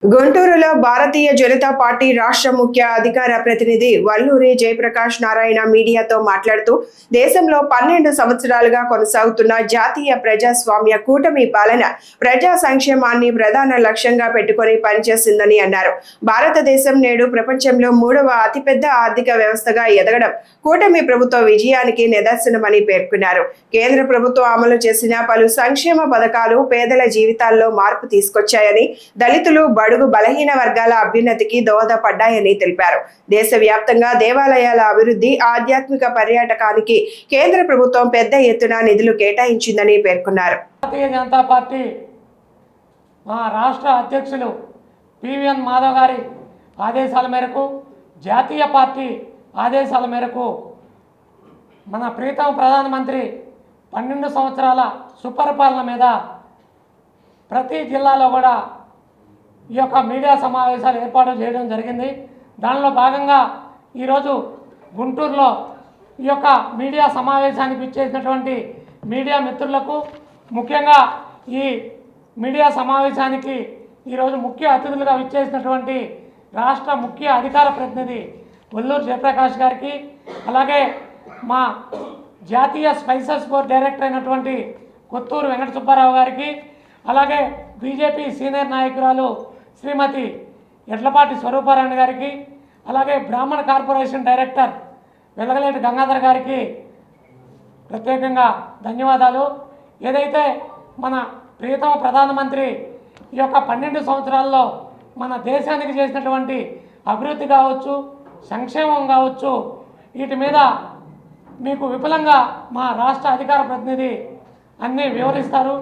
గుంటూరులో భారతీయ జనతా పార్టీ రాష్ట్ర ముఖ్య అధికార ప్రతినిధి వల్లూరి జయప్రకాష్ నారాయణ మీడియాతో మాట్లాడుతూ దేశంలో 12 సంవత్సరాలుగా కొనసాగుతున్న జాతీయ ప్రజాస్వామ్య కూటమి పాలన ప్రజా సంక్షేమాన్ని ప్రధాన లక్ష్యంగా పెట్టుకొని పనిచేసిందని అన్నారు. భారతదేశం నేడు ప్రపంచంలో 3వ అతిపెద్ద ఆర్థిక వ్యవస్థగా ఎదగడం కూటమి ప్రభుత్వ విజయానికి నిదర్శనమని పేర్కొన్నారు. కేంద్ర ప్రభుత్వం అమలు చేసిన పలు సంక్షేమ పథకాలు పేదల జీవితాల్లో మార్పు తీసుకొచ్చాయని, దళితులు అడుగు బలహీన వర్గాల అభ్యున్నతికి దోహదపడ్డాయని తెలిపారు. దేశవ్యాప్తంగా దేవాలయాల అభివృద్ధి, ఆధ్యాత్మిక పర్యాటకానికి కేంద్ర ప్రభుత్వం పెద్ద ఎత్తున నిధులు కేటాయించిందని పేర్కొన్నారు. భారతీయ జనతా పార్టీ మా రాష్ట్ర అధ్యక్షులు పివిఎన్ మాధవ్ గారి ఆదేశాల మేరకు, జాతీయ పార్టీ ఆదేశాల మేరకు మన ప్రీతం ప్రధానమంత్రి 12 సంవత్సరాల సుపరిపాలన మీద ప్రతి జిల్లాలో కూడా ఈ యొక్క మీడియా సమావేశాలు ఏర్పాటు చేయడం జరిగింది. దానిలో భాగంగా ఈరోజు గుంటూరులో ఈ యొక్క మీడియా సమావేశానికి ఇచ్చేసినటువంటి మీడియా మిత్రులకు, ముఖ్యంగా ఈ మీడియా సమావేశానికి ఈరోజు ముఖ్య అతిథులుగా ఇచ్చేసినటువంటి రాష్ట్ర ముఖ్య అధికార ప్రతినిధి వల్లూరి జయప్రకాష్ గారికి, అలాగే మా జాతీయ స్పైసెస్ బోర్డ్ డైరెక్టర్ అయినటువంటి కొత్తూరు వెంకట సుబ్బారావు గారికి, అలాగే బీజేపీ సీనియర్ నాయకురాలు శ్రీమతి ఎడ్లపాటి స్వరూపారాయణ గారికి, అలాగే బ్రాహ్మణ కార్పొరేషన్ డైరెక్టర్ వెలగలేటి గంగాధర్ గారికి ప్రత్యేకంగా ధన్యవాదాలు. ఏదైతే మన ప్రియతమ ప్రధానమంత్రి ఈ యొక్క 12 సంవత్సరాల్లో మన దేశానికి చేసినటువంటి అభివృద్ధి కావచ్చు, సంక్షేమం కావచ్చు, వీటి మీద మీకు విపులంగా మా రాష్ట్ర అధికార ప్రతినిధి అన్నీ వివరిస్తారు.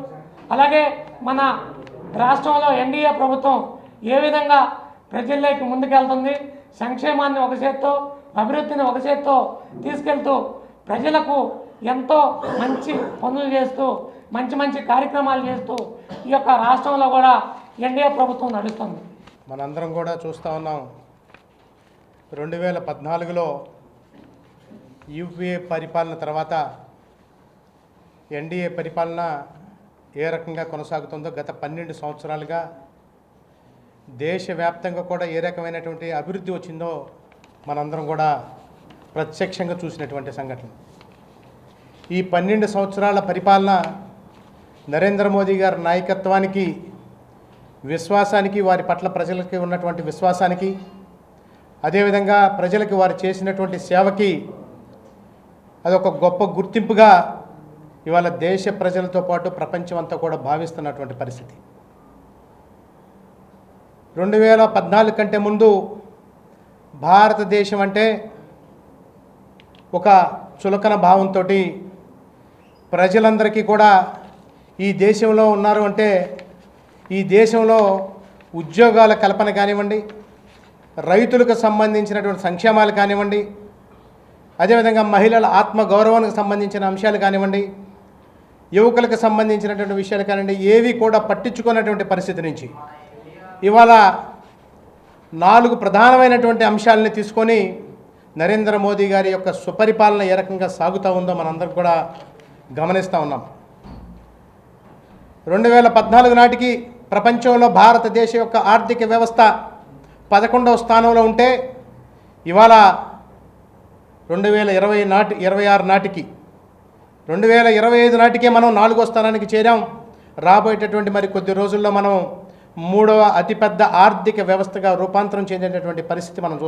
అలాగే మన రాష్ట్రంలో ఎన్డీఏ ప్రభుత్వం ఏ విధంగా ప్రజల్లోకి ముందుకెళ్తుంది, సంక్షేమాన్ని ఒక చేత్తో, అభివృద్ధిని ఒక చేత్తో తీసుకెళ్తూ ప్రజలకు ఎంతో మంచి పనులు చేస్తూ, మంచి కార్యక్రమాలు చేస్తూ ఈ యొక్క రాష్ట్రంలో కూడా ఎన్డీఏ ప్రభుత్వం నడుస్తుంది. మనందరం కూడా చూస్తూ ఉన్నాం. 2014లో యూపీఏ పరిపాలన తర్వాత ఎన్డీఏ పరిపాలన ఏ రకంగా కొనసాగుతుందో గత 12 సంవత్సరాలుగా దేశవ్యాప్తంగా కూడా ఏ రకమైనటువంటి అభివృద్ధి వచ్చిందో మనందరం కూడా ప్రత్యక్షంగా చూసినటువంటి సంఘటన. ఈ 12 సంవత్సరాల పరిపాలన నరేంద్ర మోదీ గారి నాయకత్వానికి, విశ్వాసానికి, వారి పట్ల ప్రజలకి ఉన్నటువంటి విశ్వాసానికి, అదేవిధంగా ప్రజలకి వారు చేసినటువంటి సేవకి అదొక గొప్ప గుర్తింపుగా ఇవాళ దేశ ప్రజలతో పాటు ప్రపంచం అంతా కూడా భావిస్తున్నటువంటి పరిస్థితి. 2014 కంటే ముందు భారతదేశం అంటే ఒక చులకన భావంతో ప్రజలందరికీ కూడా ఈ దేశంలో ఉన్నారు అంటే ఈ దేశంలో ఉద్యోగాల కల్పన కానివ్వండి, రైతులకు సంబంధించినటువంటి సంక్షేమాలు కానివ్వండి, అదేవిధంగా మహిళల ఆత్మగౌరవానికి సంబంధించిన అంశాలు కానివ్వండి, యువకులకు సంబంధించినటువంటి విషయాలు కానివ్వండి, ఏవి కూడా పట్టించుకున్నటువంటి పరిస్థితి నుంచి ఇవాళ 4 ప్రధానమైనటువంటి అంశాలని తీసుకొని నరేంద్ర మోదీ గారి యొక్క సుపరిపాలన ఏ రకంగా సాగుతూ ఉందో మనందరం కూడా గమనిస్తూ ఉన్నాం. 2014 నాటికి ప్రపంచంలో భారతదేశ యొక్క ఆర్థిక వ్యవస్థ 11వ స్థానంలో ఉంటే ఇవాళ 2026 నాటికి 2025 నాటికే మనం 4వ స్థానానికి చేరాం. రాబోయేటటువంటి మరి కొద్ది రోజుల్లో మనం 3వ అతిపెద్ద ఆర్థిక వ్యవస్థగా రూపాంతరం చెందేటటువంటి పరిస్థితి మనం